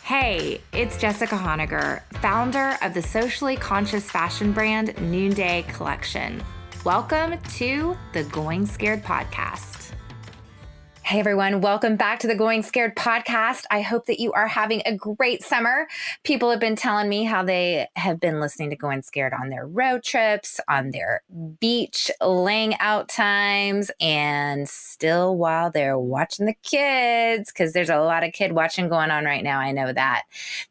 Hey, it's Jessica Honegger, founder of the socially conscious fashion brand Noonday Collection. Welcome to the Going Scared podcast. Hey everyone, welcome back to the Going Scared podcast. I hope that you are having a great summer. People have been telling me how they have been listening to Going Scared on their road trips, on their beach laying out times, and still while they're watching the kids, because there's a lot of kid watching going on right now. I know that.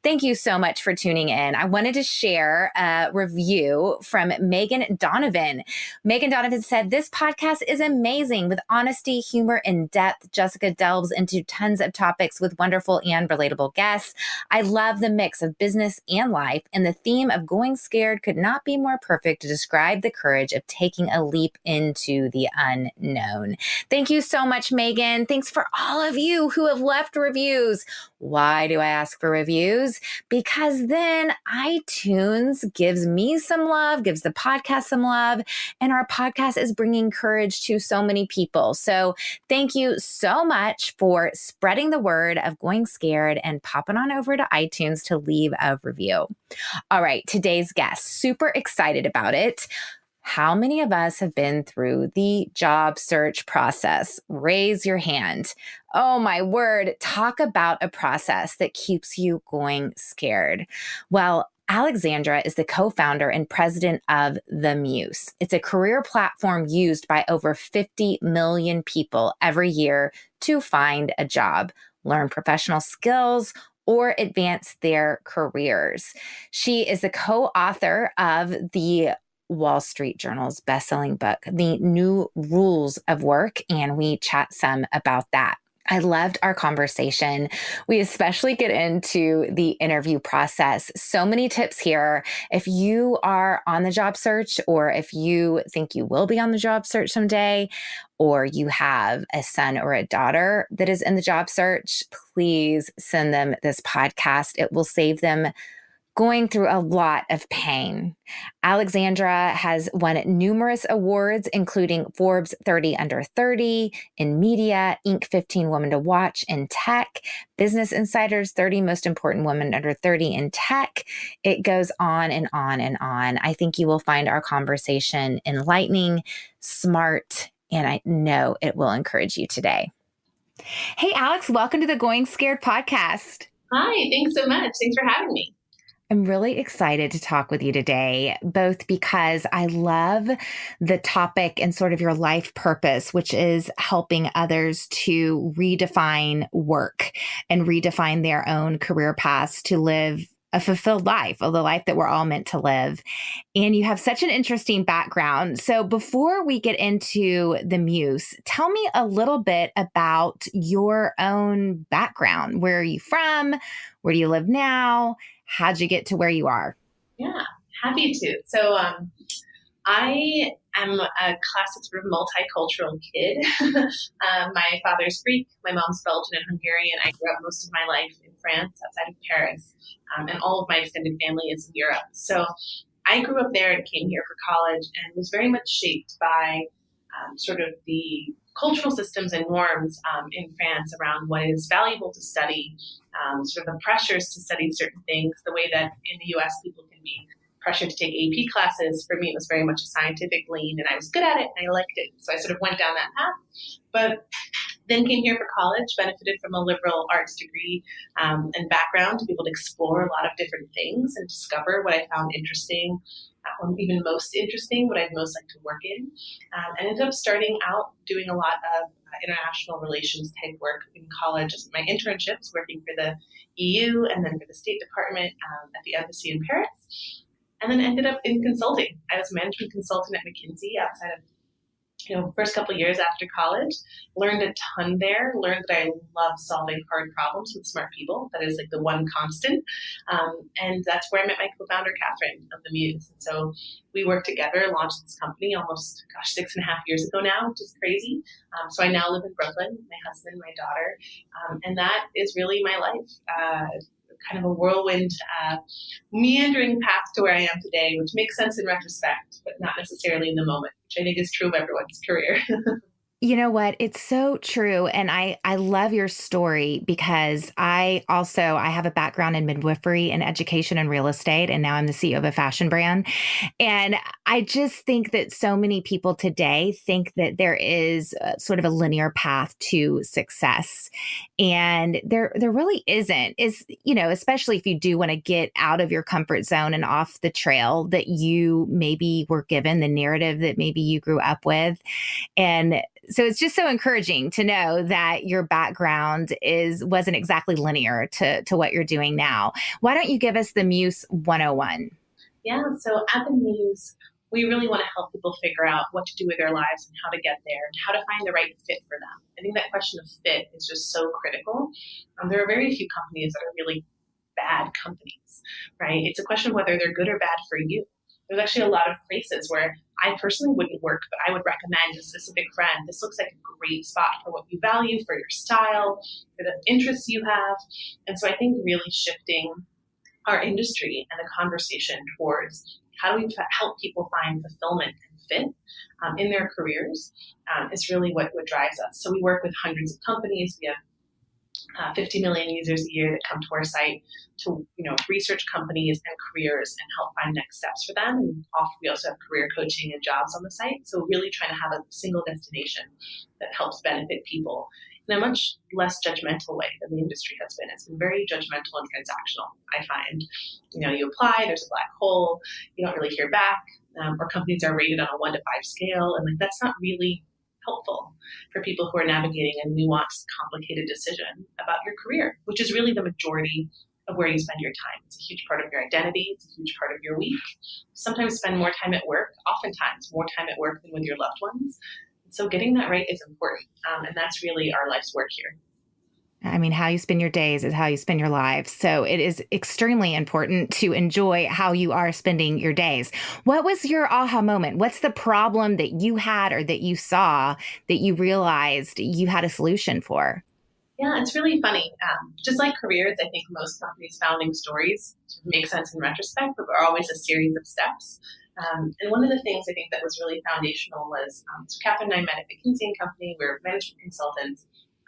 Thank you so much for tuning in. I wanted to share a review from Megan Donovan. Megan Donovan said, "This podcast is amazing with honesty, humor, and depth. Jessica delves into tons of topics with wonderful and relatable guests. I love the mix of business and life, and the theme of going scared could not be more perfect to describe the courage of taking a leap into the unknown." Thank you so much, Megan. Thanks for all of you who have left reviews. Why do I ask for reviews? Because then iTunes gives me some love, gives the podcast some love, and our podcast is bringing courage to so many people. So thank you so much for spreading the word of Going Scared and popping on over to iTunes to leave a review. All right, today's guest, super excited about it. How many of us have been through the job search process? Raise your hand. Oh my word, talk about a process that keeps you going scared. Well, Alexandra is the co-founder and president of the Muse. It's a career platform used by over 50 million people every year to find a job, learn professional skills, or advance their careers. She is the co-author of the Wall Street Journal's bestselling book, The New Rules of Work, and we chat some about that. I loved our conversation. We especially get into the interview process. So many tips here. If you are on the job search, or if you think you will be on the job search someday, or you have a son or a daughter that is in the job search, please send them this podcast. It will save them going through a lot of pain. Alexandra has won numerous awards, including Forbes 30 Under 30 in media, Inc. 15 Women to Watch in tech, Business Insider's 30 Most Important Women Under 30 in tech. It goes on and on and on. I think you will find our conversation enlightening, smart, and I know it will encourage you today. Hey, Alex, welcome to the Going Scared podcast. Hi, thanks so much. Thanks for having me. I'm really excited to talk with you today, both because I love the topic and sort of your life purpose, which is helping others to redefine work and redefine their own career paths to live a fulfilled life, or the life that we're all meant to live. And you have such an interesting background. So before we get into the Muse, tell me a little bit about your own background. Where are you from? Where do you live now? How'd you get to where you are? Yeah, happy to. So I am a classic sort of multicultural kid. My father's Greek, my mom's Belgian and Hungarian. I grew up most of my life in France, outside of Paris, and all of my extended family is in Europe. So I grew up there and came here for college and was very much shaped by sort of the cultural systems and norms in France around what is valuable to study, sort of the pressures to study certain things, the way that in the US people can be pressured to take AP classes. For me, it was very much a scientific lean, and I was good at it, and I liked it. So I sort of went down that path. But then came here for college, benefited from a liberal arts degree and background to be able to explore a lot of different things and discover what I found interesting, even most interesting, what I'd most like to work in. And ended up starting out doing a lot of international relations type work in college, my internships working for the EU and then for the State Department at the embassy in Paris. And then ended up in consulting. I was a management consultant at McKinsey outside of first couple of years after college. Learned a ton there. Learned that I love solving hard problems with smart people. That is like the one constant. And that's where I met my co-founder, Catherine, of the Muse. And so we worked together, launched this company almost, 6.5 years ago now, which is crazy. So I now live in Brooklyn, my husband, my daughter. And that is really my life. Kind of a whirlwind, meandering path to where I am today, which makes sense in retrospect, but not necessarily in the moment, which I think is true of everyone's career. You know what? It's so true. And I love your story because I have a background in midwifery and education and real estate. And now I'm the CEO of a fashion brand. And I just think that so many people today think that there is sort of a linear path to success. And there really isn't. Is, especially if you do want to get out of your comfort zone and off the trail that you maybe were given, the narrative that maybe you grew up with. And so it's just so encouraging to know that your background wasn't exactly linear to what you're doing now. Why don't you give us the Muse 101? Yeah, so at the Muse, we really want to help people figure out what to do with their lives and how to get there and how to find the right fit for them. I think that question of fit is just so critical. There are very few companies that are really bad companies, right? It's a question of whether they're good or bad for you. There's actually a lot of places where I personally wouldn't work, but I would recommend a specific friend. This looks like a great spot for what you value, for your style, for the interests you have. And so I think really shifting our industry and the conversation towards how do we help people find fulfillment and fit in their careers is really what drives us. So we work with hundreds of companies. We have 50 million users a year that come to our site to research companies and careers and help find next steps for them. And often we also have career coaching and jobs on the site. So really trying to have a single destination that helps benefit people in a much less judgmental way than the industry has been. It's been very judgmental and transactional, I find. You apply, there's a black hole, you don't really hear back, or companies are rated on a 1 to 5 scale. And that's not really helpful for people who are navigating a nuanced, complicated decision about your career, which is really the majority of where you spend your time. It's a huge part of your identity. It's a huge part of your week. Sometimes spend more time at work, oftentimes more time at work than with your loved ones. So getting that right is important. And that's really our life's work here. I mean, how you spend your days is how you spend your lives. So it is extremely important to enjoy how you are spending your days. What was your aha moment? What's the problem that you had or that you saw that you realized you had a solution for? Yeah, it's really funny. Just like careers, I think most companies' founding stories make sense in retrospect, but are always a series of steps. And one of the things I think that was really foundational was, so Catherine and I met at McKinsey & Company. We're management consultants.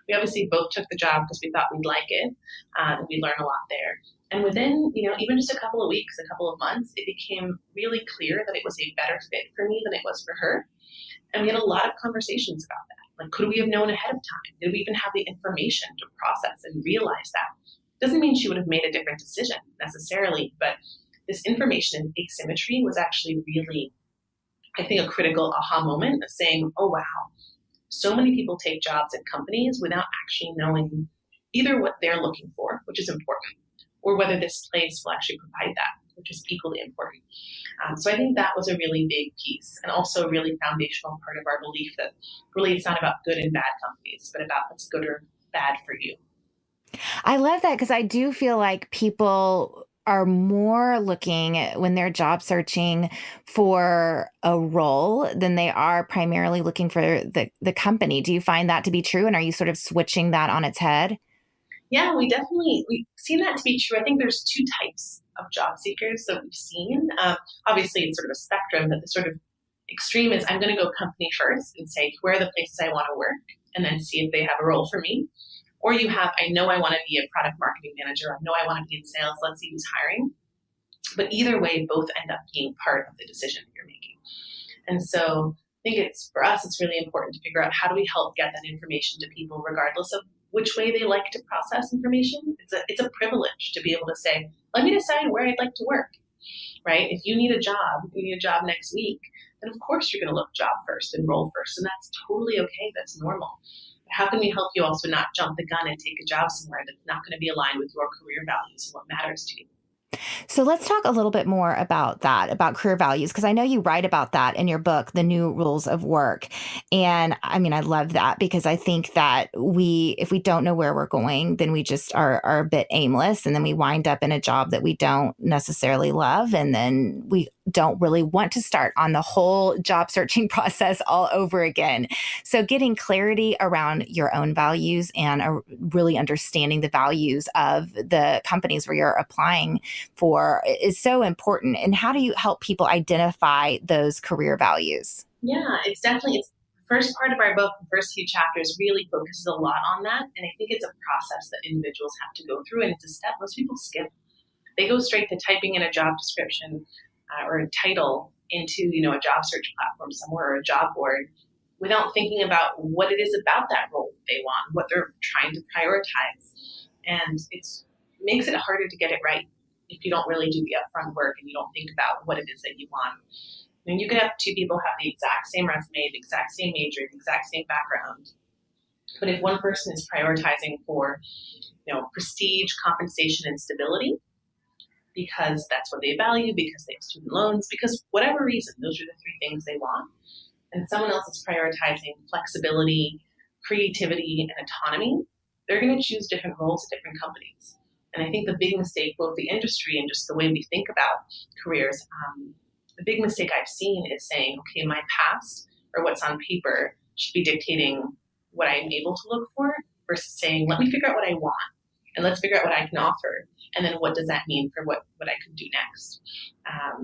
We obviously both took the job because we thought we'd like it, and we'd learn a lot there. And within, even just a couple of weeks, a couple of months, it became really clear that it was a better fit for me than it was for her. And we had a lot of conversations about that. Like, could we have known ahead of time? Did we even have the information to process and realize that? Doesn't mean she would have made a different decision necessarily, but this information and asymmetry was actually really, I think, a critical aha moment of saying, oh, wow, so many people take jobs at companies without actually knowing either what they're looking for, which is important, or whether this place will actually provide that, which is equally important. So I think that was a really big piece, and also a really foundational part of our belief that really it's not about good and bad companies, but about what's good or bad for you. I love that because I do feel like people are more looking when they're job searching for a role than they are primarily looking for the company. Do you find that to be true? And are you sort of switching that on its head? Yeah, we've seen that to be true. I think there's two types of job seekers that we've seen. Obviously, it's sort of a spectrum, but the sort of extreme is I'm going to go company first and say, where are the places I want to work? And then see if they have a role for me. Or you have, I know I want to be a product marketing manager. I know I want to be in sales. Let's see who's hiring. But either way, both end up being part of the decision that you're making. And so I think for us, it's really important to figure out how do we help get that information to people regardless of which way they like to process information. It's a privilege to be able to say, let me decide where I'd like to work, right? If you need a job next week, then of course you're going to look job first and role first. And that's totally okay. That's normal. But how can we help you also not jump the gun and take a job somewhere that's not going to be aligned with your career values and what matters to you? So let's talk a little bit more about that, about career values, because I know you write about that in your book, The New Rules of Work. And I mean, I love that because I think that if we don't know where we're going, then we just are a bit aimless. And then we wind up in a job that we don't necessarily love. And then we don't really want to start on the whole job searching process all over again. So getting clarity around your own values and really understanding the values of the companies where you're applying for is so important. And how do you help people identify those career values? Yeah, it's first part of our book, the first few chapters, really focuses a lot on that. And I think it's a process that individuals have to go through, and it's a step most people skip. They go straight to typing in a job description or a title into, a job search platform somewhere or a job board without thinking about what it is about that role that they want, what they're trying to prioritize. And it makes it harder to get it right if you don't really do the upfront work and you don't think about what it is that you want. I mean, you could have two people have the exact same resume, the exact same major, the exact same background. But if one person is prioritizing for, prestige, compensation, and stability, because that's what they value, because they have student loans, because whatever reason, those are the three things they want, and someone else is prioritizing flexibility, creativity, and autonomy, they're going to choose different roles at different companies. And I think the big mistake, both the industry and just the way we think about careers, the big mistake I've seen is saying, okay, my past or what's on paper should be dictating what I'm able to look for versus saying, let me figure out what I want and let's figure out what I can offer. And then what does that mean for what I could do next?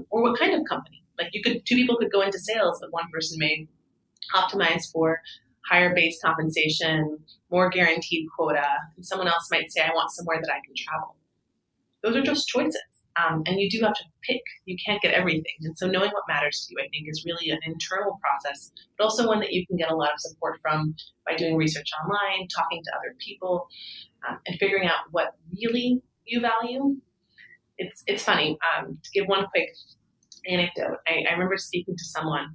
Or what kind of company? Like two people could go into sales, but one person may optimize for higher base compensation, more guaranteed quota, and someone else might say, I want somewhere that I can travel. Those are just choices. And you do have to pick. You can't get everything. And so knowing what matters to you, I think, is really an internal process, but also one that you can get a lot of support from by doing research online, talking to other people, and figuring out what really you value. It's funny. To give one quick anecdote, I remember speaking to someone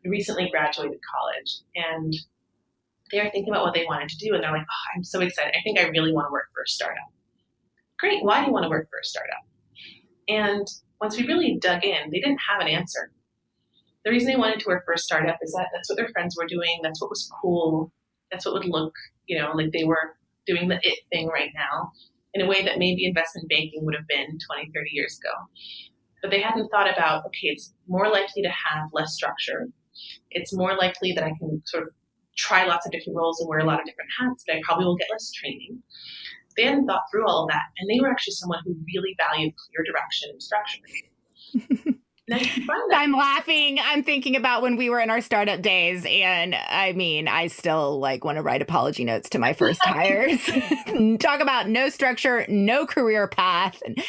who recently graduated college, and they are thinking about what they wanted to do, and they're like, oh, I'm so excited. I think I really want to work for a startup. Great. Why do you want to work for a startup? And once we really dug in, they didn't have an answer. The reason they wanted to work for a startup is that that's what their friends were doing. That's what was cool. That's what would look, like they were doing the it thing right now in a way that maybe investment banking would have been 20, 30 years ago. But they hadn't thought about, okay, it's more likely to have less structure. It's more likely that I can sort of try lots of different roles and wear a lot of different hats, but I probably will get less training. They hadn't thought through all of that, and they were actually someone who really valued clear direction and structure. Now you can find that. I'm laughing. I'm thinking about when we were in our startup days, and I mean, I still want to write apology notes to my first hires. Talk about no structure, no career path, and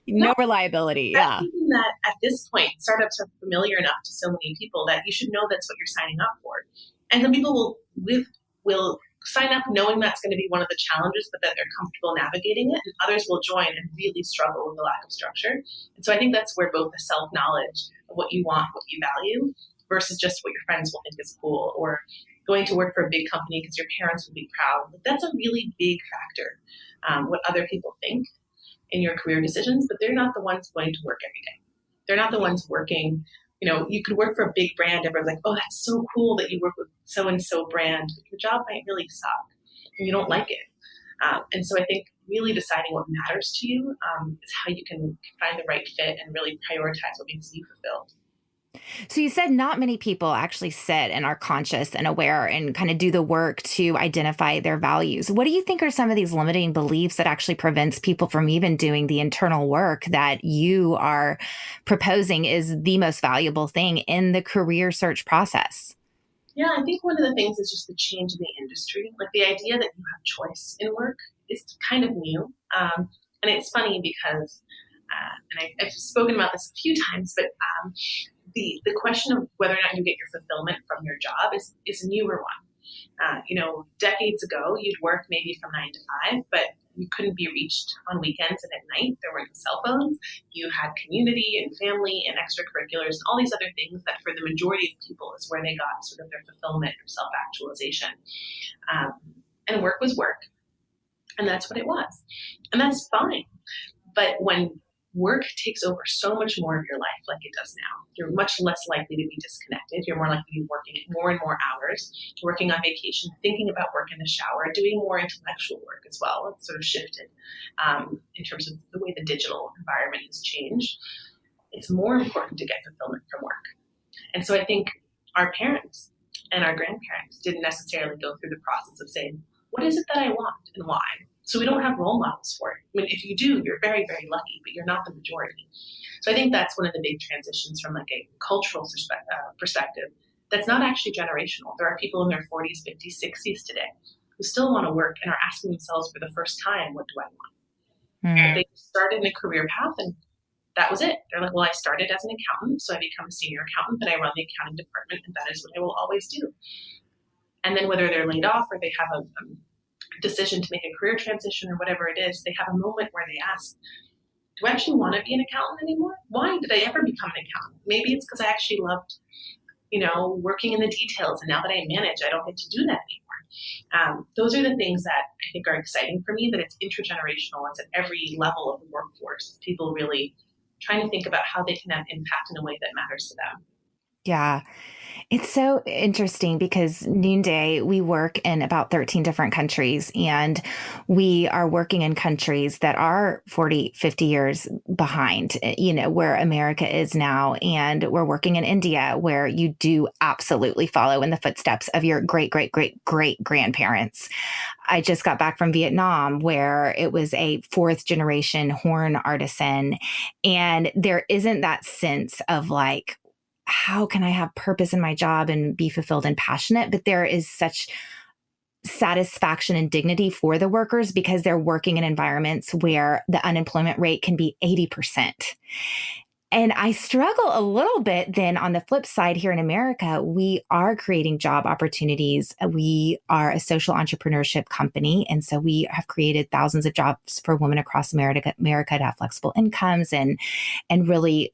no reliability. Yeah. That at this point, startups are familiar enough to so many people that you should know that's what you're signing up for. And some people will sign up knowing that's going to be one of the challenges, but that they're comfortable navigating it, and others will join and really struggle with the lack of structure. And so I think that's where both the self-knowledge of what you want, what you value, versus just what your friends will think is cool, or going to work for a big company because your parents will be proud. That's a really big factor, what other people think in your career decisions, but they're not the ones going to work every day. They're not the ones working. You could work for a big brand. Everyone's like, oh, that's so cool that you work with so-and-so brand. But your job might really suck and you don't like it. And so I think really deciding what matters to you is how you can find the right fit and really prioritize what makes you fulfilled. So you said not many people actually sit and are conscious and aware and kind of do the work to identify their values. What do you think are some of these limiting beliefs that actually prevents people from even doing the internal work that you are proposing is the most valuable thing in the career search process? Yeah, I think one of the things is just the change in the industry. Like the idea that you have choice in work is kind of new. And it's funny because, and I've spoken about this a few times, but the question of whether or not you get your fulfillment from your job is a newer one. Decades ago, you'd work maybe from 9 to 5, but you couldn't be reached on weekends and at night. There weren't cell phones. You had community and family and extracurriculars and all these other things that for the majority of people is where they got sort of their fulfillment or self-actualization. And work was work. And that's what it was. And that's fine. But when work takes over so much more of your life like it does now, you're much less likely to be disconnected. You're more likely to be working more and more hours, working on vacation, thinking about work in the shower, doing more intellectual work as well. It's sort of shifted in terms of the way the digital environment has changed. It's more important to get fulfillment from work. And so I think our parents and our grandparents didn't necessarily go through the process of saying, what is it that I want and why? So we don't have role models for it. I mean, if you do, you're very, very lucky, but you're not the majority. So I think that's one of the big transitions from a cultural perspective that's not actually generational. There are people in their 40s, 50s, 60s today who still want to work and are asking themselves for the first time, what do I want? But they started in a career path and that was it. They're like, well, I started as an accountant, so I become a senior accountant, but I run the accounting department, and that is what I will always do. And then whether they're laid off or they have a decision to make a career transition or whatever it is, they have a moment where they ask, do I actually want to be an accountant anymore? Why did I ever become an accountant? Maybe it's because I actually loved, working in the details, and now that I manage, I don't get to do that anymore. Those are the things that I think are exciting for me, that it's intergenerational. It's at every level of the workforce. People really trying to think about how they can have impact in a way that matters to them. Yeah. It's so interesting because Noonday, we work in about 13 different countries, and we are working in countries that are 40, 50 years behind, where America is now. And we're working in India, where you do absolutely follow in the footsteps of your great, great, great, great grandparents. I just got back from Vietnam, where it was a fourth generation horn artisan. And there isn't that sense of like, how can I have purpose in my job and be fulfilled and passionate? But there is such satisfaction and dignity for the workers because they're working in environments where the unemployment rate can be 80%. And I struggle a little bit then on the flip side here in America. We are creating job opportunities. We are a social entrepreneurship company. And so we have created thousands of jobs for women across America to have flexible incomes and really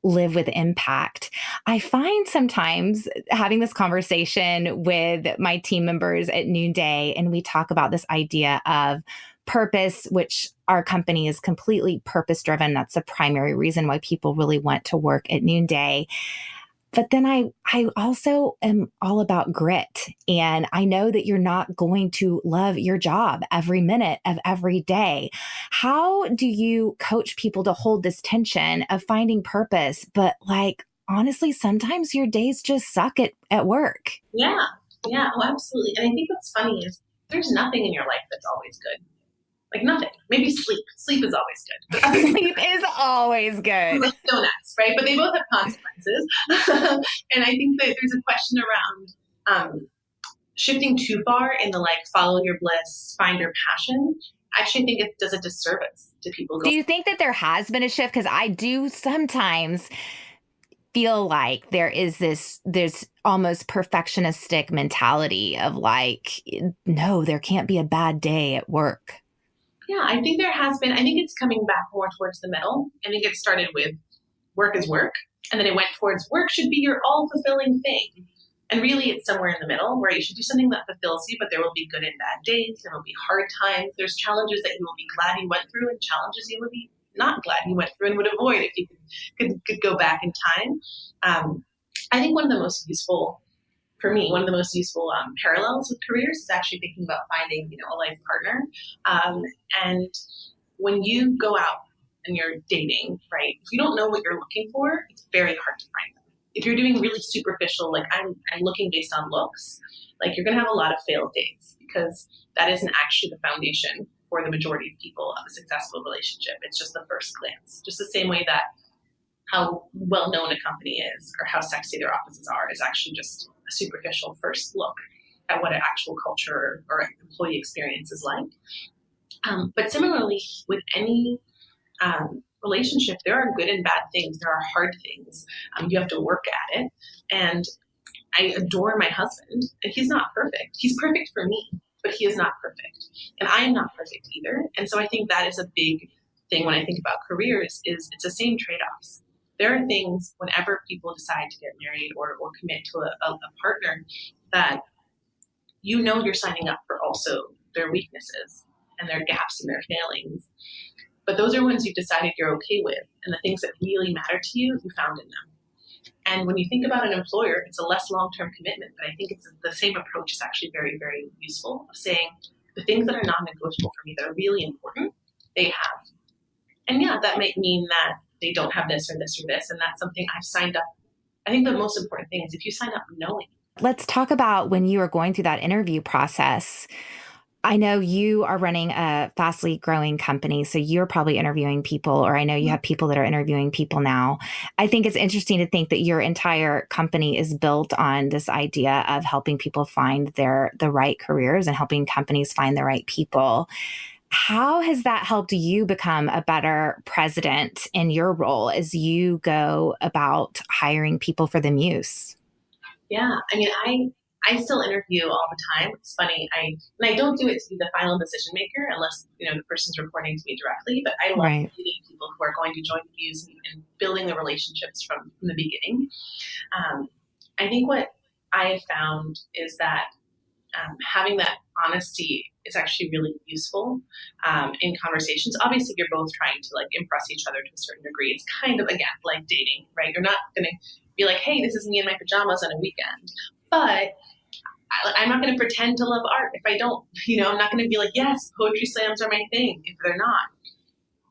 live with impact. I find sometimes having this conversation with my team members at Noonday, and we talk about this idea of purpose, which our company is completely purpose driven. That's the primary reason why people really want to work at Noonday. But then I also am all about grit. And I know that you're not going to love your job every minute of every day. How do you coach people to hold this tension of finding purpose? But honestly, sometimes your days just suck at work. Yeah. Oh, absolutely. And I think what's funny is there's nothing in your life that's always good. Nothing. Maybe sleep. Sleep is always good. Sleep is always good. Like donuts, right? But they both have consequences. And I think that there's a question around shifting too far in the follow your bliss, find your passion. I actually think it does a disservice to people. Do you think that there has been a shift? Because I do sometimes feel like there is this almost perfectionistic mentality of no, there can't be a bad day at work. Yeah, I think there has been. I think it's coming back more towards the middle. I think it started with work is work, and then it went towards work should be your all-fulfilling thing. And really, it's somewhere in the middle where you should do something that fulfills you, but there will be good and bad days. There will be hard times. There's challenges that you will be glad you went through and challenges you will be not glad you went through and would avoid if you could go back in time. I think one of the most useful parallels with careers is actually thinking about finding, a life partner. And when you go out and you're dating, right, if you don't know what you're looking for, it's very hard to find them. If you're doing really superficial, I'm looking based on looks, you're going to have a lot of failed dates because that isn't actually the foundation for the majority of people of a successful relationship. It's just the first glance, just the same way that how well known a company is or how sexy their offices are is actually just a superficial first look at what an actual culture or employee experience is like. But similarly, with any relationship, there are good and bad things. There are hard things. You have to work at it. And I adore my husband, and he's not perfect. He's perfect for me, but he is not perfect. And I am not perfect either. And so I think that is a big thing when I think about careers is it's the same trade-offs. There are things whenever people decide to get married or commit to a partner that you're signing up for also their weaknesses and their gaps and their failings. But those are ones you've decided you're okay with. And the things that really matter to you, you found in them. And when you think about an employer, it's a less long-term commitment, but I think it's the same approach is actually very, very useful of saying the things that are non-negotiable for me that are really important, they have. And yeah, that might mean that they don't have this or this or this. And that's something I've signed up. I think the most important thing is if you sign up knowing. Let's talk about when you were going through that interview process. I know you are running a fastly growing company, so you're probably interviewing people, or I know you have people that are interviewing people now. I think it's interesting to think that your entire company is built on this idea of helping people find the right careers and helping companies find the right people. How has that helped you become a better president in your role as you go about hiring people for the Muse? Yeah, I mean, I still interview all the time. It's funny. I don't do it to be the final decision maker unless the person's reporting to me directly. But I love Right. meeting people who are going to join the Muse and building the relationships from the beginning. Um, I think what I have found is that having that honesty is actually really useful in conversations. Obviously, you're both trying to like impress each other to a certain degree. It's kind of again like dating, right? You're not going to be like, "Hey, this is me in my pajamas on a weekend," but I'm not going to pretend to love art if I don't. I'm not going to be like, "Yes, poetry slams are my thing," if they're not,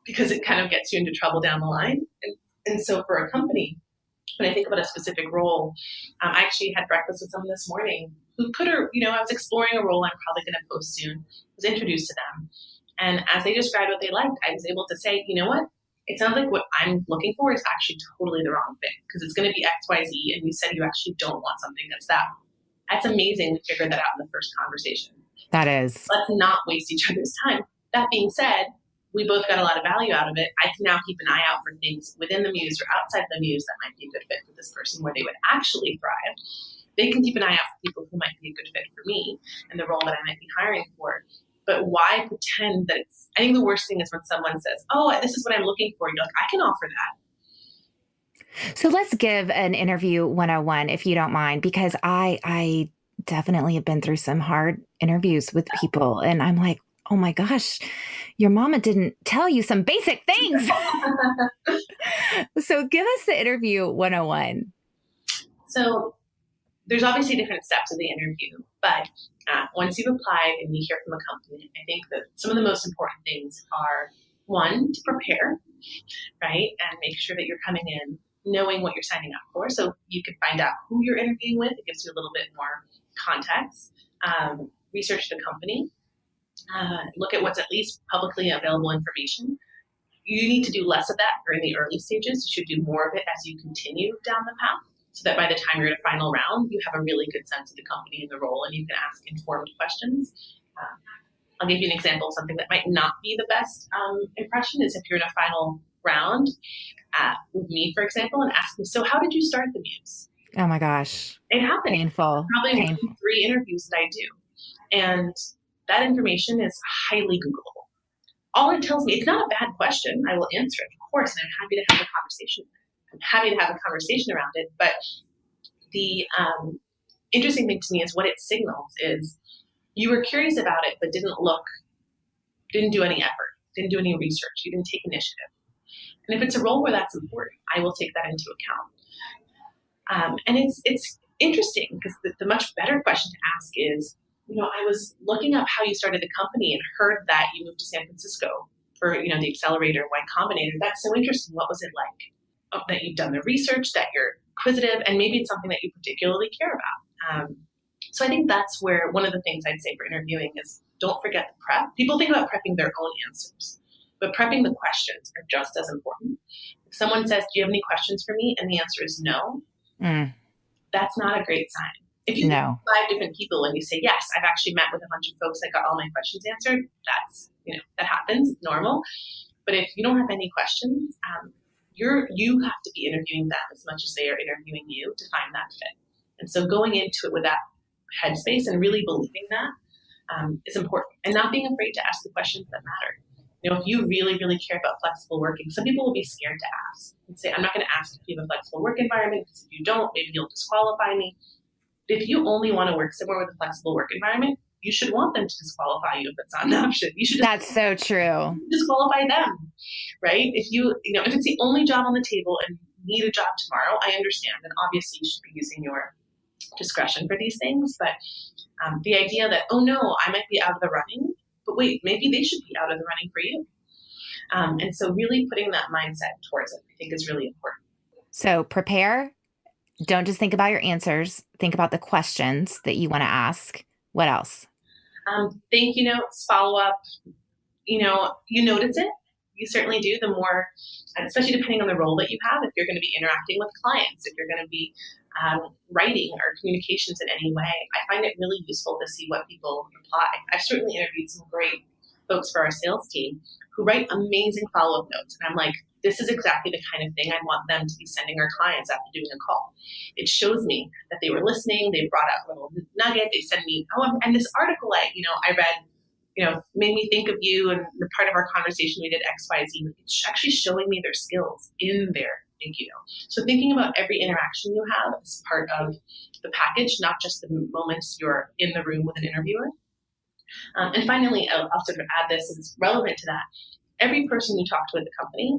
because it kind of gets you into trouble down the line. And so for a company, when I think about a specific role, I actually had breakfast with someone this morning who I was exploring a role I'm probably going to post soon, was introduced to them. And as they described what they liked, I was able to say, you know what? It sounds like what I'm looking for is actually totally the wrong fit because it's going to be X, Y, Z. And you said you actually don't want something that's that. That's amazing. We figured that out in the first conversation. That is. Let's not waste each other's time. That being said, we both got a lot of value out of it. I can now keep an eye out for things within the Muse or outside the Muse that might be a good fit for this person where they would actually thrive. They can keep an eye out for people who might be a good fit for me and the role that I might be hiring for. But why pretend that I think the worst thing is when someone says, "Oh, this is what I'm looking for." You're like, "I can offer that." So let's give an interview 101, if you don't mind, because I definitely have been through some hard interviews with people. And I'm like, oh my gosh, your mama didn't tell you some basic things. So give us the interview 101. So there's obviously different steps of the interview, but once you've applied and you hear from a company, I think that some of the most important things are, one, to prepare, right? And make sure that you're coming in knowing what you're signing up for. So you can find out who you're interviewing with. It gives you a little bit more context. Research the company. Look at what's at least publicly available information. You need to do less of that during the early stages. You should do more of it as you continue down the path so that by the time you're in a final round, you have a really good sense of the company and the role and you can ask informed questions. I'll give you an example of something that might not be the best impression is if you're in a final round with me, for example, and ask me, "So how did you start the Muse?" Oh my gosh. It happened. Painful. Probably Painful. 3 interviews that I do. And that information is highly Googleable. All it tells me, it's not a bad question. I will answer it, of course, and I'm happy to have a conversation. I'm happy to have a conversation around it. But the interesting thing to me is what it signals is you were curious about it, but didn't do any effort, didn't do any research, you didn't take initiative. And if it's a role where that's important, I will take that into account. And it's interesting because the much better question to ask is, I was looking up how you started the company and heard that you moved to San Francisco for, the accelerator Y Combinator. That's so interesting. What was it like? Oh, that you've done the research, that you're inquisitive, and maybe it's something that you particularly care about. So I think that's where one of the things I'd say for interviewing is don't forget the prep. People think about prepping their own answers, but prepping the questions are just as important. If someone says, "Do you have any questions for me?" and the answer is no, that's not a great sign. If you have 5 different people and you say, "Yes, I've actually met with a bunch of folks that got all my questions answered," that's, that happens. It's normal. But if you don't have any questions, you have to be interviewing them as much as they are interviewing you to find that fit. And so going into it with that headspace and really believing that is important. And not being afraid to ask the questions that matter. If you really, really care about flexible working, some people will be scared to ask and say, "I'm not going to ask if you have a flexible work environment because if you don't, maybe you'll disqualify me." But if you only want to work somewhere with a flexible work environment, you should want them to disqualify you if it's not an option. You should That's so true. Disqualify them, right? If if it's the only job on the table and you need a job tomorrow, I understand. And obviously you should be using your discretion for these things. But the idea that, "Oh no, I might be out of the running," but wait, maybe they should be out of the running for you. And so really putting that mindset towards it, I think is really important. So prepare. Don't just think about your answers. Think about the questions that you want to ask. What else? Thank you notes, follow up. You notice it. You certainly do. The more, especially depending on the role that you have, if you're going to be interacting with clients, if you're going to be writing or communications in any way, I find it really useful to see what people reply. I've certainly interviewed some great folks for our sales team who write amazing follow-up notes. And I'm like, this is exactly the kind of thing I want them to be sending our clients after doing a call. It shows me that they were listening. They brought out a little nugget. They send me, and this article I read, made me think of you, and the part of our conversation we did X, Y, Z. It's actually showing me their skills in their thank you note. So thinking about every interaction you have as part of the package, not just the moments you're in the room with an interviewer. And finally, I'll sort of add this, it's relevant to that. Every person you talk to at the company,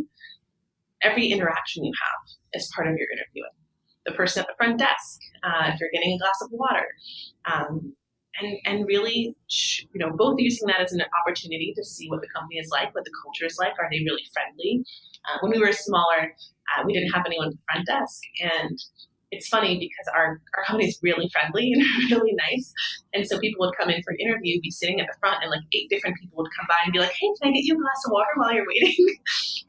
every interaction you have is part of your interviewing. The person at the front desk, if you're getting a glass of water, and really, both using that as an opportunity to see what the company is like, what the culture is like. Are they really friendly? When we were smaller, we didn't have anyone at the front desk. And it's funny because our company is really friendly and really nice. And so people would come in for an interview, be sitting at the front, and like 8 different people would come by and be like, hey, can I get you a glass of water while you're waiting?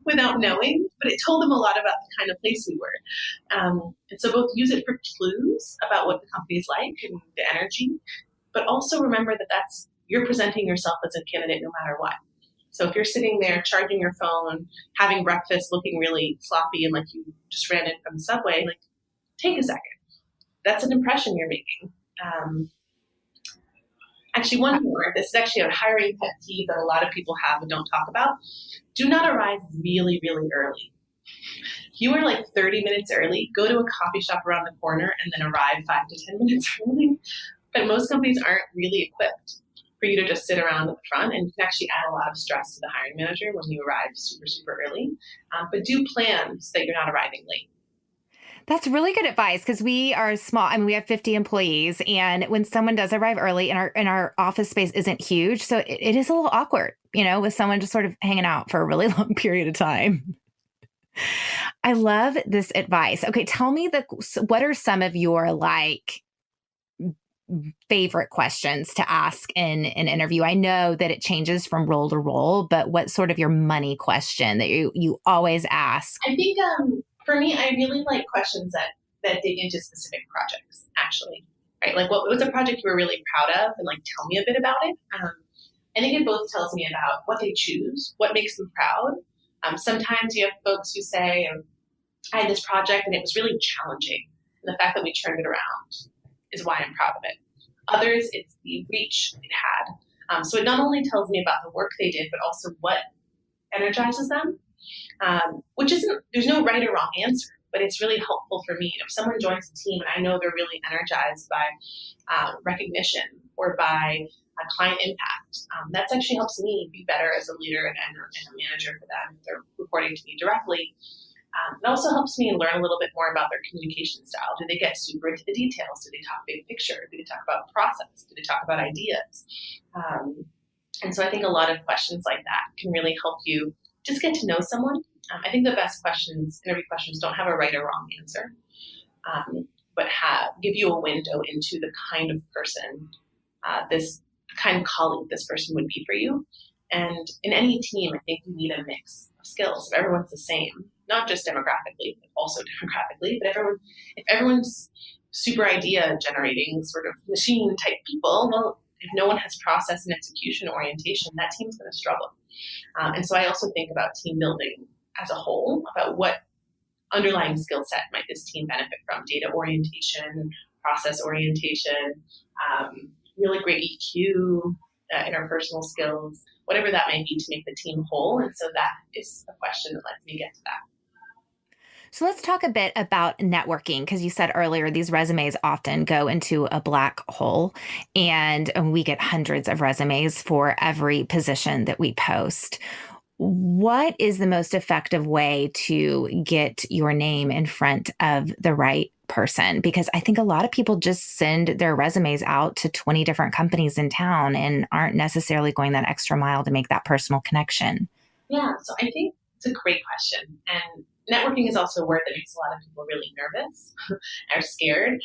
Without knowing. But it told them a lot about the kind of place we were. And so both use it for clues about what the company is like and the energy, but also remember that you're presenting yourself as a candidate no matter what. So if you're sitting there charging your phone, having breakfast, looking really sloppy and like you just ran in from the subway, like take a second. That's an impression you're making. Actually, one more. This is actually a hiring pet peeve that a lot of people have and don't talk about. Do not arrive really, really early. If you are like 30 minutes early, go to a coffee shop around the corner and then arrive 5 to 10 minutes early. But most companies aren't really equipped for you to just sit around at the front, and you can actually add a lot of stress to the hiring manager when you arrive super, super early. But do plan so that you're not arriving late. That's really good advice because we are small. I mean, we have 50 employees, and when someone does arrive early, and our office space isn't huge, so it is a little awkward, with someone just sort of hanging out for a really long period of time. I love this advice. Okay, tell me what are some of your favorite questions to ask in an interview? I know that it changes from role to role, but what's sort of your money question that you always ask? I think for me, I really like questions that dig into specific projects, actually. Right? Like what's a project you were really proud of, and like tell me a bit about it. I think it both tells me about what they choose, what makes them proud. Sometimes you have folks who say, I had this project and it was really challenging. And the fact that we turned it around is why I'm proud of it. Others, it's the reach it had. So it not only tells me about the work they did, but also what energizes them, which there's no right or wrong answer, but it's really helpful for me. If someone joins the team and I know they're really energized by recognition or by client impact, that actually helps me be better as a leader and a manager for them if they're reporting to me directly. It also helps me learn a little bit more about their communication style. Do they get super into the details? Do they talk big picture? Do they talk about process? Do they talk about ideas? And so I think a lot of questions like that can really help you just get to know someone. I think the best interview questions, don't have a right or wrong answer, but give you a window into the kind of person, this kind of colleague this person would be for you. And in any team, I think you need a mix of skills. If everyone's the same, not just demographically, but also demographically, but if everyone's super idea generating sort of machine type people, well, if no one has process and execution orientation, that team's going to struggle. And so I also think about team building as a whole, about what underlying skill set might this team benefit from: data orientation, process orientation, really great EQ, interpersonal skills, whatever that may be to make the team whole. And so that is a question that lets me get to that. So let's talk a bit about networking, because you said earlier these resumes often go into a black hole, and we get hundreds of resumes for every position that we post. What is the most effective way to get your name in front of the right person? Because I think a lot of people just send their resumes out to 20 different companies in town and aren't necessarily going that extra mile to make that personal connection. Yeah, so I think it's a great question. And networking is also a word that makes a lot of people really nervous or scared.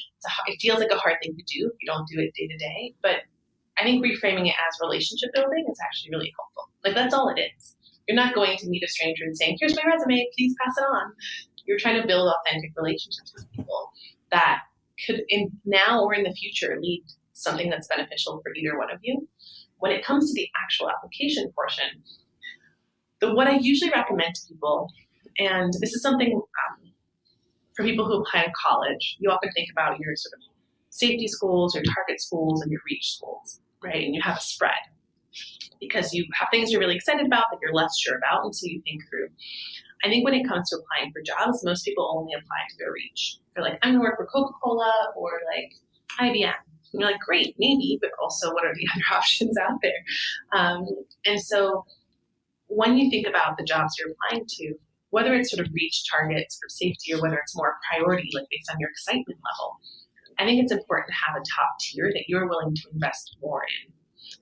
It feels like a hard thing to do if you don't do it day to day. But I think reframing it as relationship building is actually really helpful. Like, that's all it is. You're not going to meet a stranger and saying, here's my resume, please pass it on. You're trying to build authentic relationships with people that could, in now or in the future, lead to something that's beneficial for either one of you. When it comes to the actual application portion, what I usually recommend to people, and this is something for people who apply to college, you often think about your sort of safety schools, your target schools, and your reach schools, right? And you have a spread because you have things you're really excited about that you're less sure about, and so you think through. I think when it comes to applying for jobs, most people only apply to their reach. They're like, I'm going to work for Coca-Cola or like IBM. And you're like, great, maybe, but also what are the other options out there? And so when you think about the jobs you're applying to, whether it's sort of reach targets or safety or whether it's more priority, like based on your excitement level, I think it's important to have a top tier that you're willing to invest more in.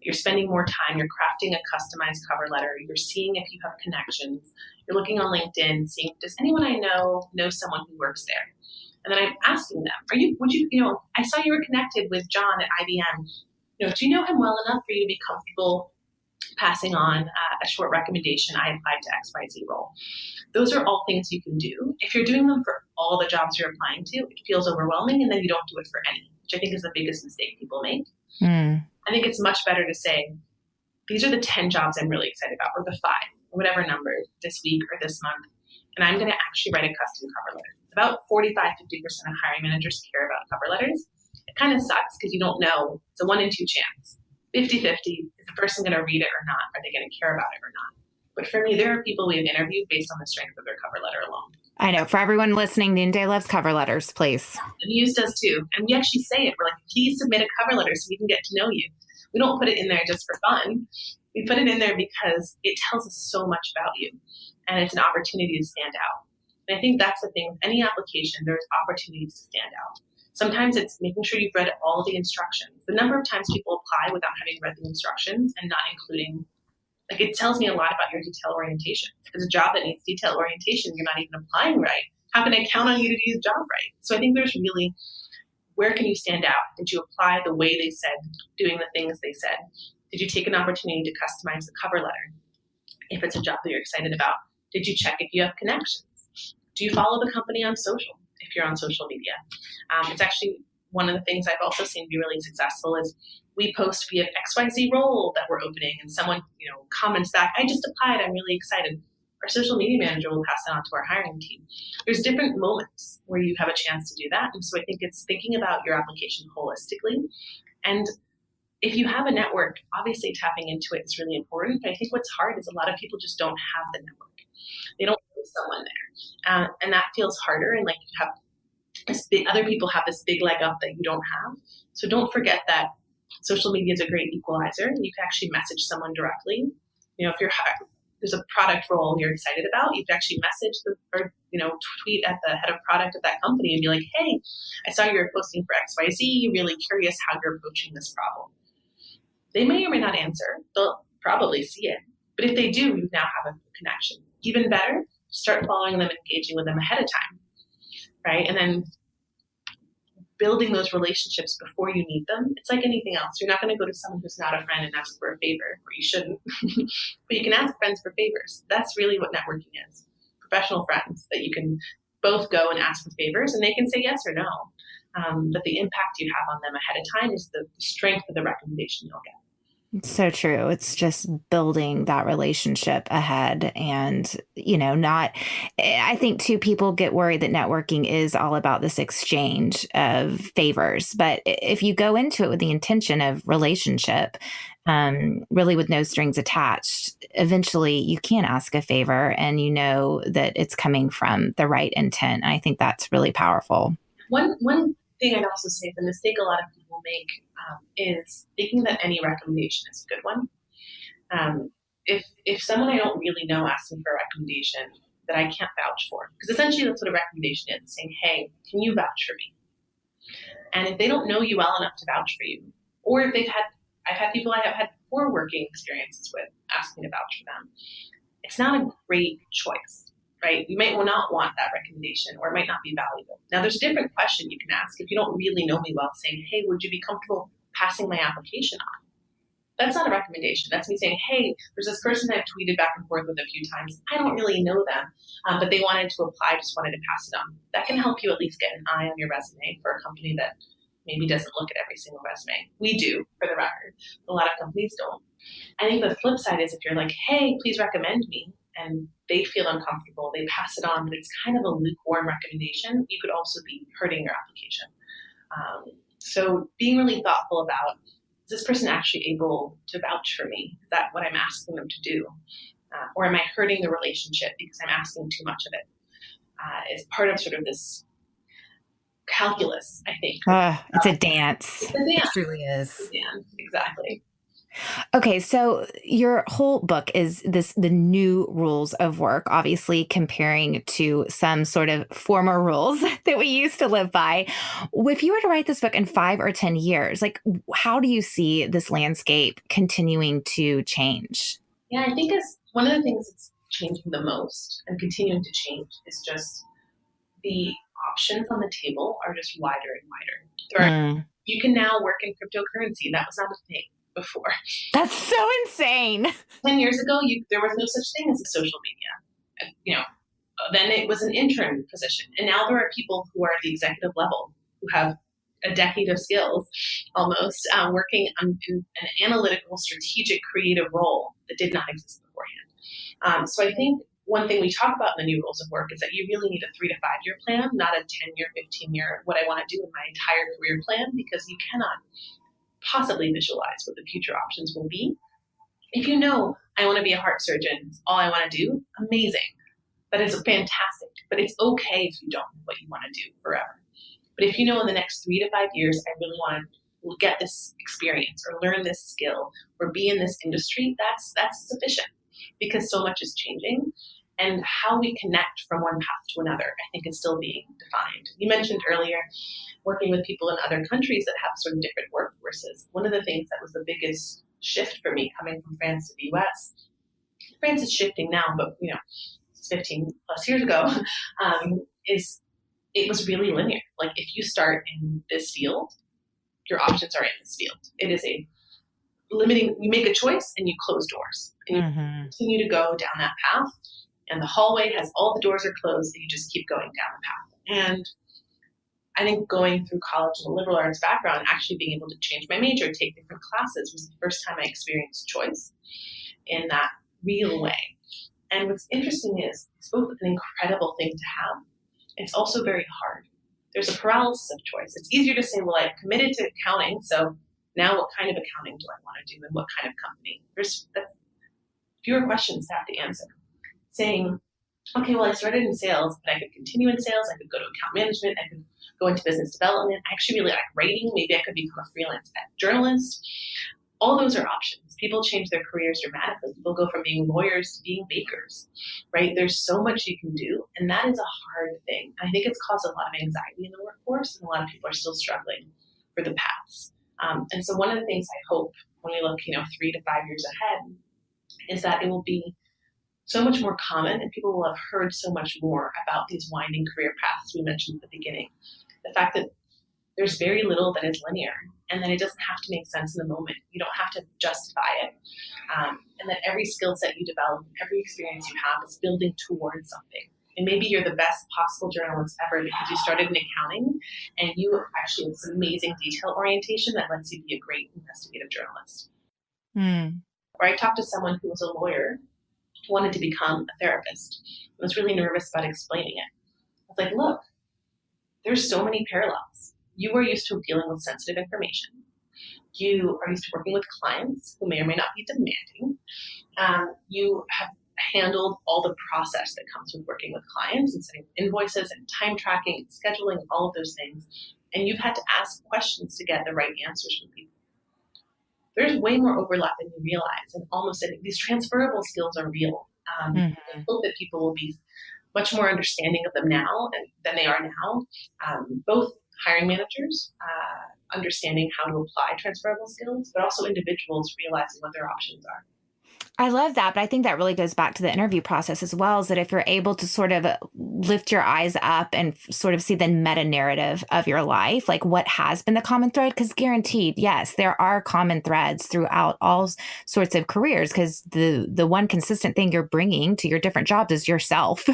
You're spending more time, you're crafting a customized cover letter, you're seeing if you have connections, you're looking on LinkedIn, seeing, does anyone I know someone who works there? And then I'm asking them, I saw you were connected with John at IBM. Do you know him well enough for you to be comfortable passing on a short recommendation? I applied to XYZ role. Those are all things you can do. If you're doing them for all the jobs you're applying to, it feels overwhelming, and then you don't do it for any, which I think is the biggest mistake people make. I think it's much better to say, these are the 10 jobs I'm really excited about, or the 5, or whatever number this week or this month, and I'm going to actually write a custom cover letter. About 45-50% of hiring managers care about cover letters. It kind of sucks because you don't know. It's a 1 in 2 chance. 50-50, is the person going to read it or not? Are they going to care about it or not? But for me, there are people we have interviewed based on the strength of their cover letter alone. I know. For everyone listening, Noonday loves cover letters, please. And Muse does too. And we actually say it. We're like, please submit a cover letter so we can get to know you. We don't put it in there just for fun. We put it in there because it tells us so much about you. And it's an opportunity to stand out. And I think that's the thing with any application, there's opportunities to stand out. Sometimes it's making sure you've read all the instructions. The number of times people apply without having read the instructions and not including, it tells me a lot about your detail orientation. If there's a job that needs detail orientation, you're not even applying right. How can I count on you to do the job right? So I think there's really, where can you stand out? Did you apply the way they said, doing the things they said? Did you take an opportunity to customize the cover letter? If it's a job that you're excited about, did you check if you have connections? Do you follow the company on social, if you're on social media? It's actually one of the things I've also seen be really successful is we post via XYZ role that we're opening and someone, comments back, I just applied, I'm really excited. Our social media manager will pass that on to our hiring team. There's different moments where you have a chance to do that. And so I think it's thinking about your application holistically. And if you have a network, obviously tapping into it is really important. But I think what's hard is a lot of people just don't have the network. They don't know someone there. And that feels harder. And you have other people have this big leg up that you don't have. So don't forget that social media is a great equalizer. You can actually message someone directly. If there's a product role you're excited about, you can actually message tweet at the head of product of that company and be like, hey, I saw you're posting for XYZ, really curious how you're approaching this problem. They may or may not answer. They'll probably see it. But if they do, you now have a connection. Even better, start following them, engaging with them ahead of time, right? And then building those relationships before you need them. It's like anything else. You're not going to go to someone who's not a friend and ask for a favor, or you shouldn't. But you can ask friends for favors. That's really what networking is. Professional friends that you can both go and ask for favors, and they can say yes or no. But the impact you have on them ahead of time is the strength of the recommendation you'll get. It's so true. It's just building that relationship ahead and, I think too, people get worried that networking is all about this exchange of favors. But if you go into it with the intention of relationship, really with no strings attached, eventually you can ask a favor and you know that it's coming from the right intent. I think that's really powerful. One thing I'd also say, the mistake a lot of people make is thinking that any recommendation is a good one. If someone I don't really know asks me for a recommendation that I can't vouch for, because essentially that's what a recommendation is, saying, hey, can you vouch for me? And if they don't know you well enough to vouch for you, or if I've had people I have had poor working experiences with ask me to vouch for them, it's not a great choice. Right? You might not want that recommendation, or it might not be valuable. Now, there's a different question you can ask if you don't really know me well, saying, hey, would you be comfortable passing my application on? That's not a recommendation. That's me saying, hey, there's this person I've tweeted back and forth with a few times. I don't really know them, but they wanted to apply, just wanted to pass it on. That can help you at least get an eye on your resume for a company that maybe doesn't look at every single resume. We do, for the record. A lot of companies don't. I think the flip side is if you're like, hey, please recommend me, and they feel uncomfortable, they pass it on, but it's kind of a lukewarm recommendation, you could also be hurting your application. So being really thoughtful about, is this person actually able to vouch for me? Is that what I'm asking them to do? Or am I hurting the relationship because I'm asking too much of it? Is part of sort of this calculus, I think. It's a dance. It's a dance. It truly is. It's a dance, exactly. Okay, so your whole book is the new rules of work, obviously comparing to some sort of former rules that we used to live by. If you were to write this book in 5 or 10 years, like how do you see this landscape continuing to change? Yeah, I think as one of the things that's changing the most and continuing to change is just the options on the table are just wider and wider. You can now work in cryptocurrency. That was not a thing before. That's so insane. 10 years ago, there was no such thing as social media. Then it was an intern position. And now there are people who are at the executive level who have a decade of skills almost working on an analytical, strategic, creative role that did not exist beforehand. So I think one thing we talk about in the new rules of work is that you really need a 3 to 5 year plan, not a 10-year, 15-year, what I want to do in my entire career plan, because you cannot possibly visualize what the future options will be. If you know, I want to be a heart surgeon, it's all I want to do, amazing. That is fantastic. But it's okay if you don't know what you want to do forever. But if you know in the next 3 to 5 years, I really want to get this experience or learn this skill or be in this industry, that's sufficient, because so much is changing. And how we connect from one path to another, I think, is still being defined. You mentioned earlier working with people in other countries that have sort of different workforces. One of the things that was the biggest shift for me coming from France to the US, France is shifting now, but 15 plus years ago, is it was really linear. Like if you start in this field, your options are in this field. It is a limiting, you make a choice and you close doors. And you continue to go down that path. And the hallway has all the doors are closed, and you just keep going down the path. And I think going through college in a liberal arts background, actually being able to change my major, take different classes, was the first time I experienced choice in that real way. And what's interesting is it's both an incredible thing to have. It's also very hard. There's a paralysis of choice. It's easier to say, well, I've committed to accounting, so now what kind of accounting do I want to do and what kind of company? There's fewer questions to have to answer. Saying, okay, well, I started in sales, but I could continue in sales. I could go to account management. I could go into business development. I actually really like writing. Maybe I could become a freelance journalist. All those are options. People change their careers dramatically. People go from being lawyers to being bakers, right? There's so much you can do, and that is a hard thing. I think it's caused a lot of anxiety in the workforce, and a lot of people are still struggling for the paths. And so one of the things I hope when we look, 3 to 5 years ahead, is that it will be so much more common, and people will have heard so much more about these winding career paths we mentioned at the beginning. The fact that there's very little that is linear, and that it doesn't have to make sense in the moment. You don't have to justify it. And that every skill set you develop, every experience you have is building towards something. And maybe you're the best possible journalist ever because you started in accounting and you actually have this amazing detail orientation that lets you be a great investigative journalist. Or I talked to someone who was a lawyer who wanted to become a therapist. I was really nervous about explaining it. I was like, look, there's so many parallels. You are used to dealing with sensitive information. You are used to working with clients who may or may not be demanding. You have handled all the process that comes with working with clients and setting invoices and time tracking and scheduling, all of those things. And you've had to ask questions to get the right answers from people. There's way more overlap than you realize. And almost these transferable skills are real. I hope that people will be much more understanding of them now than they are now. Both hiring managers understanding how to apply transferable skills, but also individuals realizing what their options are. I love that. But I think that really goes back to the interview process as well, is that if you're able to sort of lift your eyes up and sort of see the meta narrative of your life, like what has been the common thread? Because guaranteed, yes, there are common threads throughout all sorts of careers, because the one consistent thing you're bringing to your different jobs is yourself.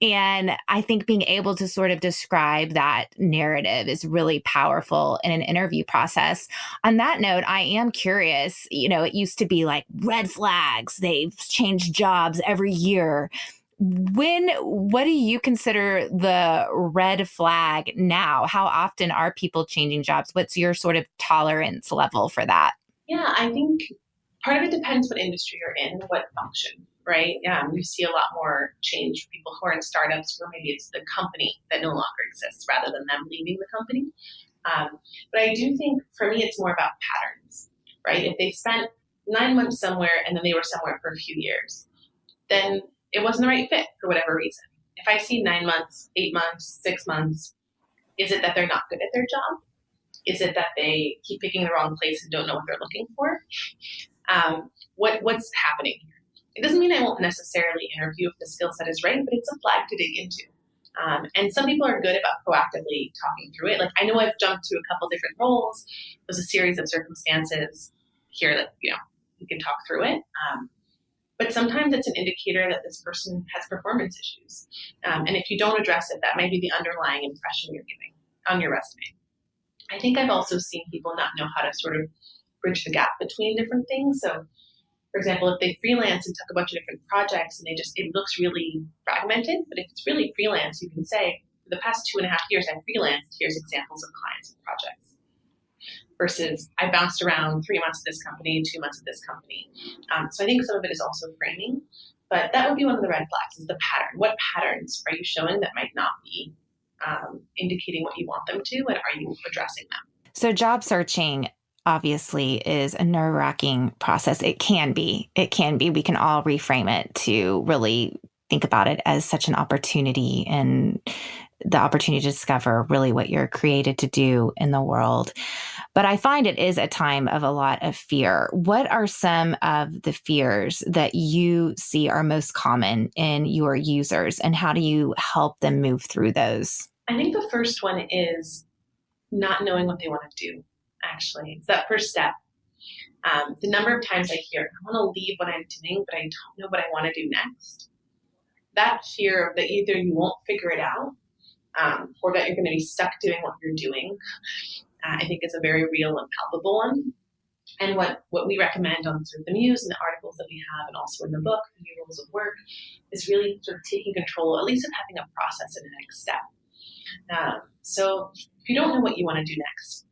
And I think being able to sort of describe that narrative is really powerful in an interview process. On that note, I am curious, it used to be like red flags, they've changed jobs every year. What do you consider the red flag now? How often are people changing jobs? What's your sort of tolerance level for that? Yeah, I think part of it depends what industry you're in, what function, right? You see a lot more change for people who are in startups where maybe it's the company that no longer exists rather than them leaving the company. But I do think for me, it's more about patterns, right? If they spent 9 months somewhere and then they were somewhere for a few years, then it wasn't the right fit for whatever reason. If I see 9 months, 8 months, 6 months, is it that they're not good at their job? Is it that they keep picking the wrong place and don't know what they're looking for? What's happening here? It doesn't mean I won't necessarily interview if the skill set is right, but it's a flag to dig into. And some people are good about proactively talking through it. Like I know I've jumped to a couple different roles. There's a series of circumstances here that, you can talk through it. But sometimes it's an indicator that this person has performance issues. And if you don't address it, that may be the underlying impression you're giving on your resume. I think I've also seen people not know how to sort of bridge the gap between different things. So, for example, if they freelance and took a bunch of different projects and it looks really fragmented, but if it's really freelance, you can say, for the past 2.5 years I've freelanced, here's examples of clients and projects. Versus I bounced around 3 months at this company, 2 months at this company. So I think some of it is also framing, but that would be one of the red flags is the pattern. What patterns are you showing that might not be indicating what you want them to, and are you addressing them? So job searching obviously is a nerve-wracking process. It can be. We can all reframe it to really think about it as such an opportunity and the opportunity to discover really what you're created to do in the world. But I find it is a time of a lot of fear. What are some of the fears that you see are most common in your users, and how do you help them move through those? I think the first one is not knowing what they want to do, actually. It's that first step. The number of times I hear, I want to leave what I'm doing, but I don't know what I want to do next. That fear that either you won't figure it out or that you're going to be stuck doing what you're doing, I think is a very real and palpable one. And what we recommend on sort of the Muse and the articles that we have, and also in the book, The New Rules of Work, is really sort of taking control, at least of having a process and a next step. So if you don't know what you want to do next,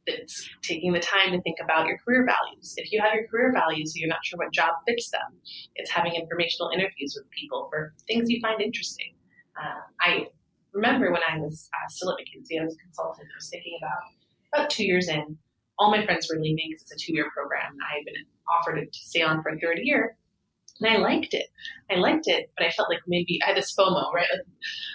it's taking the time to think about your career values. If you have your career values, so you're not sure what job fits them, it's having informational interviews with people for things you find interesting. I remember when I was still at McKinsey, I was a consultant. I was thinking about 2 years in, all my friends were leaving because it's a 2-year program. I had been offered to stay on for a third year. And I liked it, but I felt like maybe I had this FOMO, right?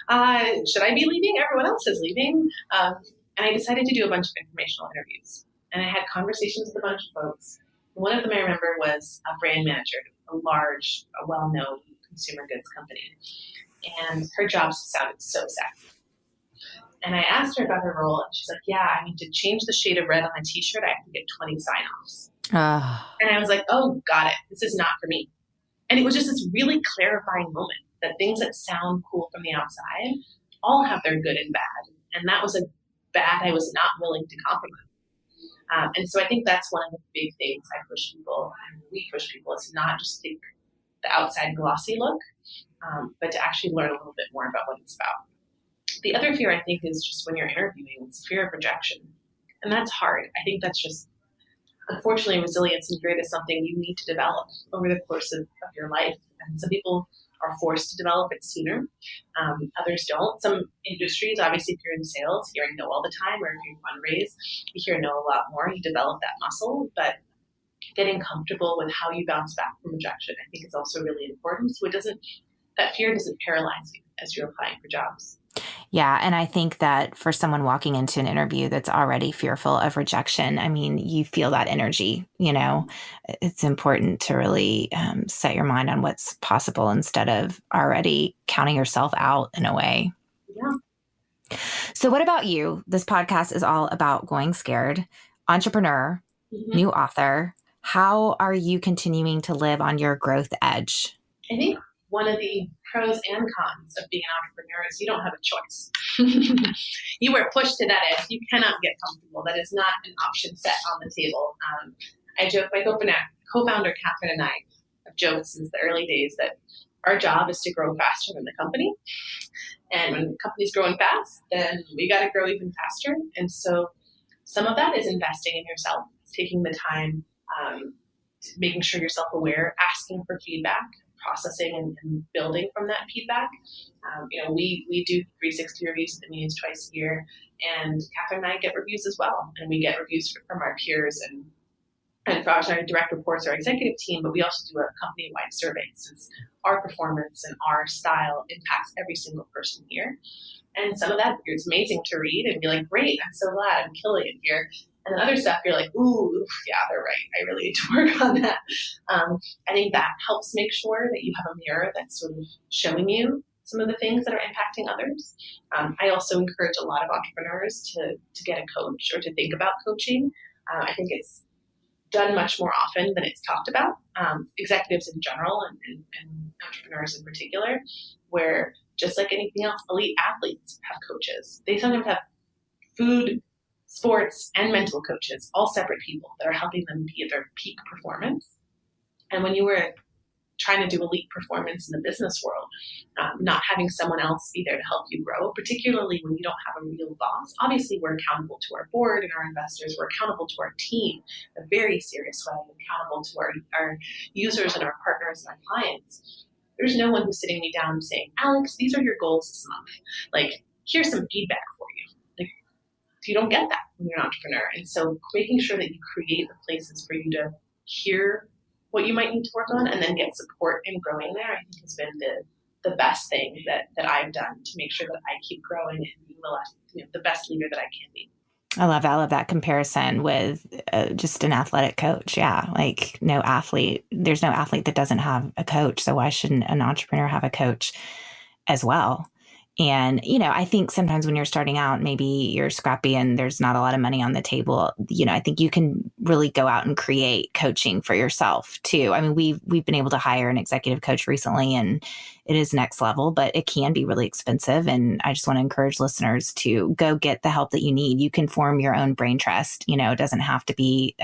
Like, should I be leaving? Everyone else is leaving. And I decided to do a bunch of informational interviews. And I had conversations with a bunch of folks. One of them I remember was a brand manager, a well-known consumer goods company. And her job sounded so sexy. And I asked her about her role, and she's like, yeah, I need to change the shade of red on a t-shirt. I have to get 20 sign-offs. And I was like, oh, got it. This is not for me. And it was just this really clarifying moment that things that sound cool from the outside all have their good and bad. And that was a bad I was not willing to compromise. And so I think that's one of the big things I push people, and we push people, is not just take the outside glossy look, but to actually learn a little bit more about what it's about. The other fear, I think, is just when you're interviewing, it's fear of rejection. And that's hard. I think that's just, unfortunately, resilience and grit is something you need to develop over the course of your life. And some people are forced to develop it sooner. Others don't. Some industries, obviously, if you're in sales, hearing no all the time, or if you fundraise, you hear no a lot more. You develop that muscle. But getting comfortable with how you bounce back from rejection, I think, is also really important. So that fear doesn't paralyze you as you're applying for jobs. Yeah. And I think that for someone walking into an interview that's already fearful of rejection, I mean, you feel that energy, it's important to really set your mind on what's possible instead of already counting yourself out in a way. Yeah. So what about you? This podcast is all about going scared, entrepreneur, new author. How are you continuing to live on your growth edge? I think one of the pros and cons of being an entrepreneur is you don't have a choice. You are pushed to that edge. You cannot get comfortable. That is not an option set on the table. I joke, my co-founder Catherine and I have joked since the early days that our job is to grow faster than the company. And when the company's growing fast, then we got to grow even faster. And so some of that is investing in yourself, taking the time, making sure you're self-aware, asking for feedback, processing and building from that feedback. We do 360 reviews at the Muse twice a year, and Catherine and I get reviews as well. And we get reviews from our peers and from our direct reports, our executive team, but we also do a company-wide survey since our performance and our style impacts every single person here. And some of that, it's amazing to read and be like, great, I'm so glad I'm killing it here. And then other stuff, you're like, ooh, yeah, they're right. I really need to work on that. I think that helps make sure that you have a mirror that's sort of showing you some of the things that are impacting others. I also encourage a lot of entrepreneurs to get a coach or to think about coaching. I think it's done much more often than it's talked about. Executives in general and entrepreneurs in particular, where just like anything else, elite athletes have coaches. They sometimes have food, sports, and mental coaches, all separate people that are helping them be at their peak performance. And when you were trying to do elite performance in the business world, not having someone else be there to help you grow, particularly when you don't have a real boss. Obviously, we're accountable to our board and our investors. We're accountable to our team in a very serious way, accountable to our users and our partners and our clients. There's no one who's sitting me down and saying, Alex, these are your goals this month. Like, here's some feedback for you. Like, you don't get that when you're an entrepreneur. And so making sure that you create the places for you to hear what you might need to work on and then get support in growing there, I think has been the best thing that I've done to make sure that I keep growing and being the best leader that I can be. I love that. I love that comparison with just an athletic coach. Yeah. Like there's no athlete that doesn't have a coach. So why shouldn't an entrepreneur have a coach as well? And, I think sometimes when you're starting out, maybe you're scrappy and there's not a lot of money on the table. I think you can really go out and create coaching for yourself too. I mean, we've been able to hire an executive coach recently and it is next level, but it can be really expensive. And I just want to encourage listeners to go get the help that you need. You can form your own brain trust. It doesn't have to be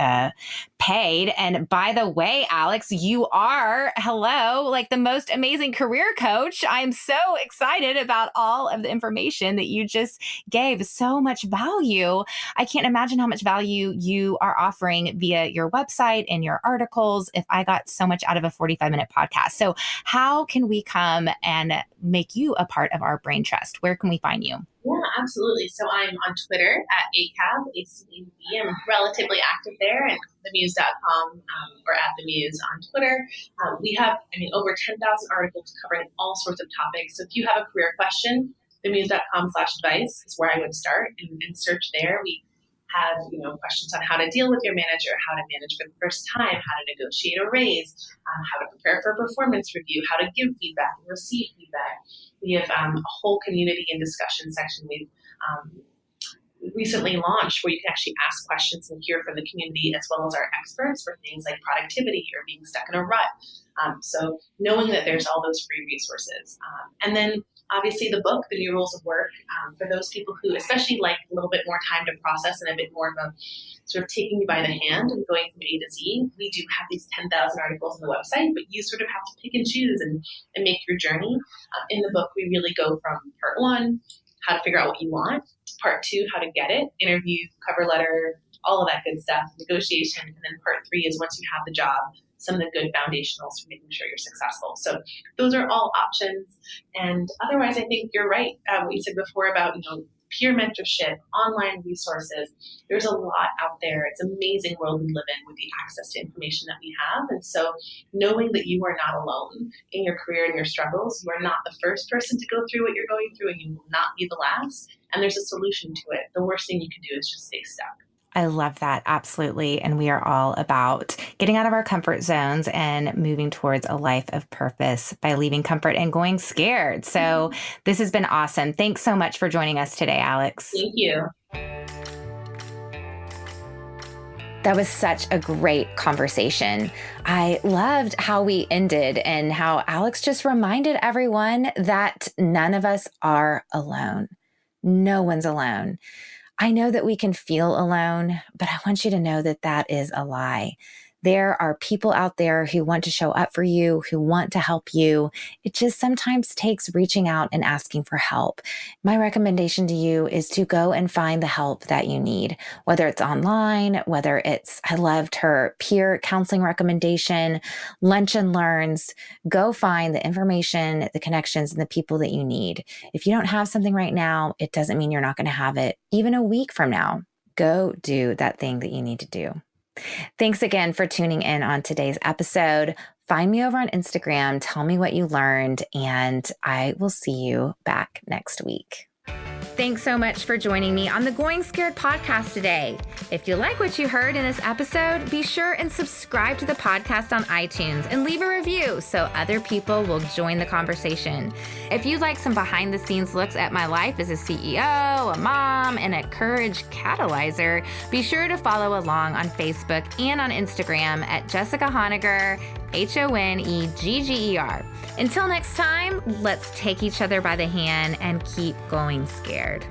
paid. And by the way, Alex, you are, like the most amazing career coach. I'm so excited about all of the information that you just gave. So much value. I can't imagine how much value you are offering via your website and your articles. If I got so much out of a 45-minute podcast. So how can we come and make you a part of our brain trust? Where can we find you? Yeah, absolutely. So I'm on Twitter at ACAB, ACAB. I'm relatively active there, and themuse.com or at the Muse on Twitter. We have, over 10,000 articles covering all sorts of topics. So if you have a career question, themuse.com/advice is where I would start and search there. We have, questions on how to deal with your manager, how to manage for the first time, how to negotiate a raise, how to prepare for a performance review, how to give feedback and receive feedback. We have a whole community and discussion section we've recently launched where you can actually ask questions and hear from the community as well as our experts for things like productivity or being stuck in a rut. So knowing that there's all those free resources. And then obviously the book, The New Rules of Work, for those people who especially like a little bit more time to process and a bit more of a sort of taking you by the hand and going from A to Z. We do have these 10,000 articles on the website, but you sort of have to pick and choose and make your journey. In the book, we really go from part 1, how to figure out what you want, part 2, how to get it, interview, cover letter, all of that good stuff, negotiation, and then part 3 is once you have the job, some of the good foundationals for making sure you're successful. So those are all options. And otherwise, I think you're right. What you said before about, peer mentorship, online resources. There's a lot out there. It's an amazing world we live in with the access to information that we have. And so knowing that you are not alone in your career and your struggles, you are not the first person to go through what you're going through, and you will not be the last. And there's a solution to it. The worst thing you can do is just stay stuck. I love that. Absolutely. And we are all about getting out of our comfort zones and moving towards a life of purpose by leaving comfort and going scared. So this has been awesome. Thanks so much for joining us today, Alex. Thank you. That was such a great conversation. I loved how we ended and how Alex just reminded everyone that none of us are alone. No one's alone. I know that we can feel alone, but I want you to know that that is a lie. There are people out there who want to show up for you, who want to help you. It just sometimes takes reaching out and asking for help. My recommendation to you is to go and find the help that you need, whether it's online, whether it's, I loved her peer counseling recommendation, lunch and learns. Go find the information, the connections, and the people that you need. If you don't have something right now, it doesn't mean you're not going to have it even a week from now. Go do that thing that you need to do. Thanks again for tuning in on today's episode. Find me over on Instagram. Tell me what you learned, and I will see you back next week. Thanks so much for joining me on the Going Scared podcast today. If you like what you heard in this episode, be sure and subscribe to the podcast on iTunes and leave a review so other people will join the conversation. If you'd like some behind the scenes looks at my life as a CEO, a mom, and a courage catalyzer, be sure to follow along on Facebook and on Instagram at Jessica Honegger, Honegger. Until next time, let's take each other by the hand and keep going scared.